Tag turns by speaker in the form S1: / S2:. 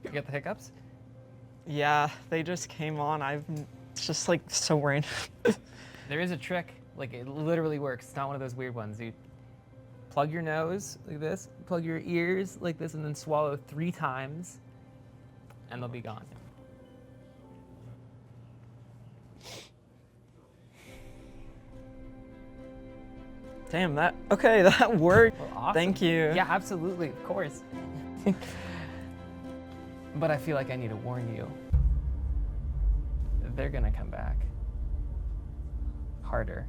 S1: You get the hiccups?
S2: Yeah, they just came on. It's just like so random.
S1: There is a trick, like it literally works. It's not one of those weird ones. You plug your nose like this, plug your ears like this, and then swallow 3 times, and they'll be gone.
S2: Damn, that worked.
S1: Well, awesome.
S2: Thank you.
S1: Yeah, absolutely, of course. But I feel like I need to warn you. They're gonna come back. Harder.